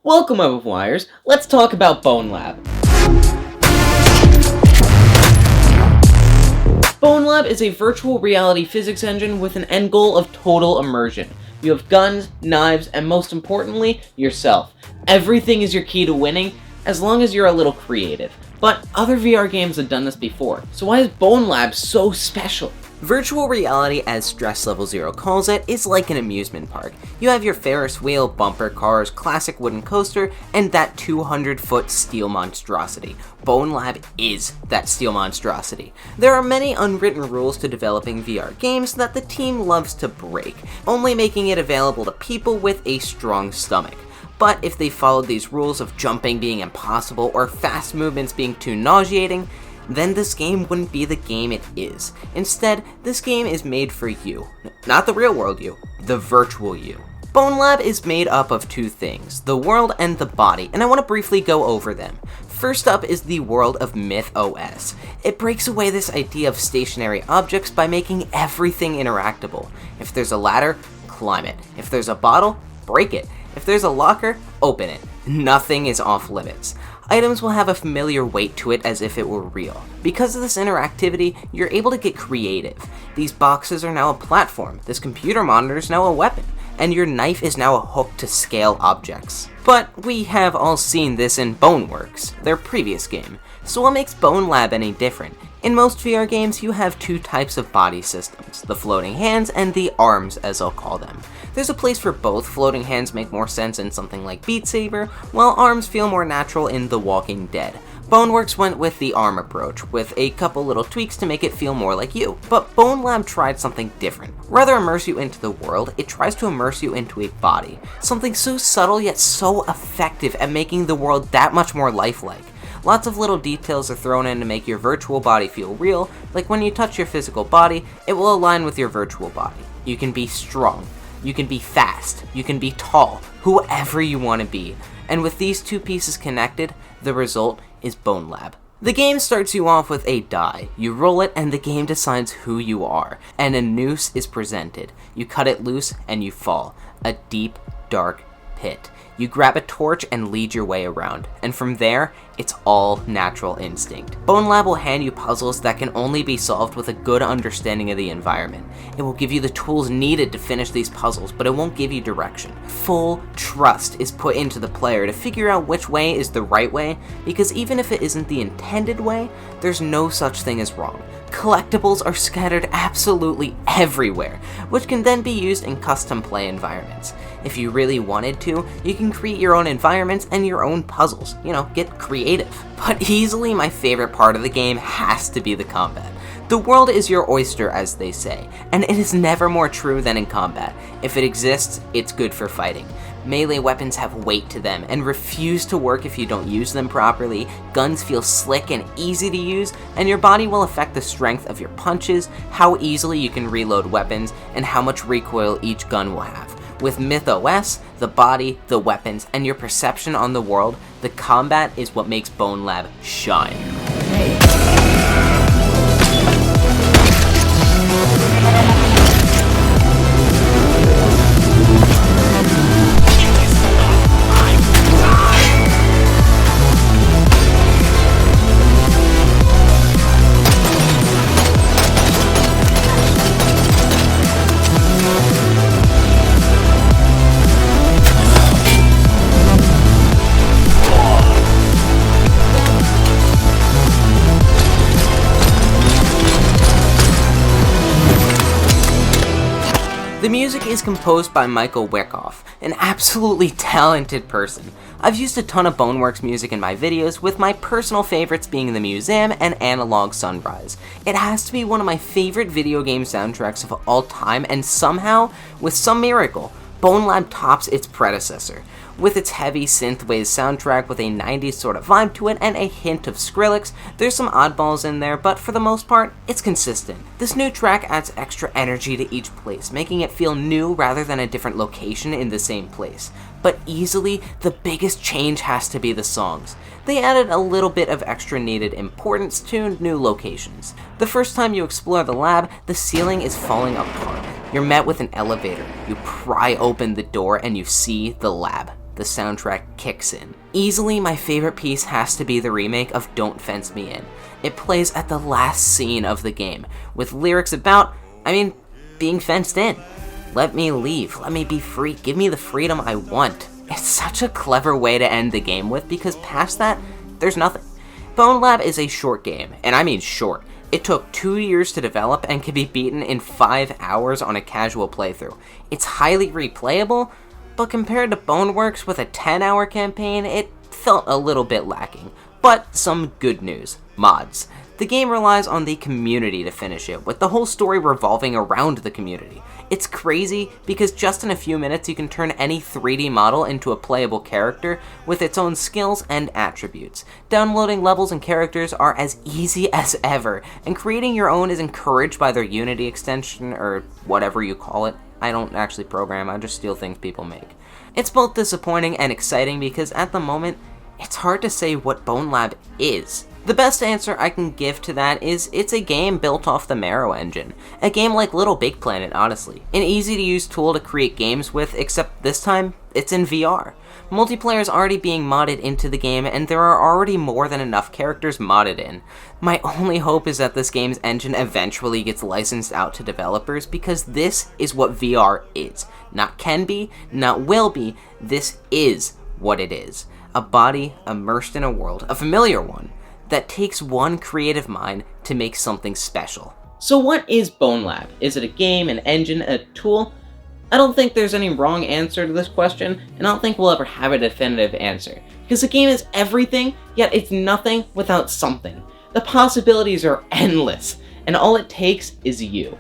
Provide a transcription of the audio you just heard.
Welcome, Web of Wires. Let's talk about Bone Lab. Bone Lab is a virtual reality physics engine with an end goal of total immersion. You have guns, knives, and most importantly, yourself. Everything is your key to winning, as long as you're a little creative. But other VR games have done this before, so why is Bone Lab so special? Virtual reality, as Stress Level Zero calls it, is like an amusement park. You have your Ferris wheel, bumper cars, classic wooden coaster, and that 200-foot steel monstrosity. Bone Lab is that steel monstrosity. There are many unwritten rules to developing VR games that the team loves to break, only making it available to people with a strong stomach. But if they followed these rules of jumping being impossible or fast movements being too nauseating, then this game wouldn't be the game it is. Instead, this game is made for you. Not the real world you, the virtual you. Bone Lab is made up of two things, the world and the body, and I want to briefly go over them. First up is the world of MythOS. It breaks away this idea of stationary objects by making everything interactable. If there's a ladder, climb it. If there's a bottle, break it. If there's a locker, open it. Nothing is off limits. Items will have a familiar weight to it as if it were real. Because of this interactivity, you're able to get creative. These boxes are now a platform, this computer monitor is now a weapon, and your knife is now a hook to scale objects. But we have all seen this in Boneworks, their previous game. So what makes Bone Lab any different? In most VR games, you have two types of body systems, the floating hands and the arms, as I'll call them. There's a place for both. Floating hands make more sense in something like Beat Saber, while arms feel more natural in The Walking Dead. Boneworks went with the arm approach, with a couple little tweaks to make it feel more like you. But Bone Lab tried something different. Rather immerse you into the world, it tries to immerse you into a body. Something so subtle yet so effective at making the world that much more lifelike. Lots of little details are thrown in to make your virtual body feel real, like when you touch your physical body, it will align with your virtual body. You can be strong, you can be fast, you can be tall, whoever you want to be. And with these two pieces connected, the result is Bone Lab. The game starts you off with a die. You roll it and the game decides who you are, and a noose is presented. You cut it loose and you fall. A deep, dark pit. You grab a torch and lead your way around, and from there, it's all natural instinct. Bone Lab will hand you puzzles that can only be solved with a good understanding of the environment. It will give you the tools needed to finish these puzzles, but it won't give you direction. Full trust is put into the player to figure out which way is the right way, because even if it isn't the intended way, there's no such thing as wrong. Collectibles are scattered absolutely everywhere, which can then be used in custom play environments. If you really wanted to, you can create your own environments and your own puzzles, get creative. But easily my favorite part of the game has to be the combat. The world is your oyster, as they say, and it is never more true than in combat. If it exists, it's good for fighting. Melee weapons have weight to them and refuse to work if you don't use them properly. Guns feel slick and easy to use, and your body will affect the strength of your punches, how easily you can reload weapons, and how much recoil each gun will have. With MythOS, the body, the weapons, and your perception on the world, the combat is what makes Bone Lab shine. The music is composed by Michael Wyckoff, an absolutely talented person. I've used a ton of Boneworks music in my videos, with my personal favorites being The Museum and Analog Sunrise. It has to be one of my favorite video game soundtracks of all time, and somehow, with some miracle, Bone Lab tops its predecessor. With its heavy synthwave soundtrack with a 90s sort of vibe to it and a hint of Skrillex, there's some oddballs in there, but for the most part, it's consistent. This new track adds extra energy to each place, making it feel new rather than a different location in the same place. But easily, the biggest change has to be the songs. They added a little bit of extra needed importance to new locations. The first time you explore the lab, the ceiling is falling apart. You're met with an elevator. You pry open the door and you see the lab. the soundtrack kicks in. Easily my favorite piece has to be the remake of Don't Fence Me In. It plays at the last scene of the game, with lyrics about, being fenced in. Let me leave, let me be free, give me the freedom I want. It's such a clever way to end the game with, because past that, there's nothing. Bone Lab is a short game, and I mean short. It took 2 years to develop and can be beaten in 5 hours on a casual playthrough. It's highly replayable, but compared to Boneworks with a 10-hour campaign, it felt a little bit lacking. But some good news: mods. The game relies on the community to finish it, with the whole story revolving around the community. It's crazy because just in a few minutes you can turn any 3D model into a playable character with its own skills and attributes. Downloading levels and characters are as easy as ever, and creating your own is encouraged by their Unity extension, or whatever you call it. I don't actually program, I just steal things people make. It's both disappointing and exciting because at the moment, it's hard to say what Bone Lab is. The best answer I can give to that is it's a game built off the Marrow engine. A game like Little Big Planet, honestly. An easy to use tool to create games with, except this time, it's in VR. Multiplayer is already being modded into the game, and there are already more than enough characters modded in. My only hope is that this game's engine eventually gets licensed out to developers, because this is what VR is. Not can be, not will be, this is what it is. A body immersed in a world, a familiar one, that takes one creative mind to make something special. So what is Bone Lab? Is it a game, an engine, a tool? I don't think there's any wrong answer to this question, and I don't think we'll ever have a definitive answer. Because the game is everything, yet it's nothing without something. The possibilities are endless, and all it takes is you.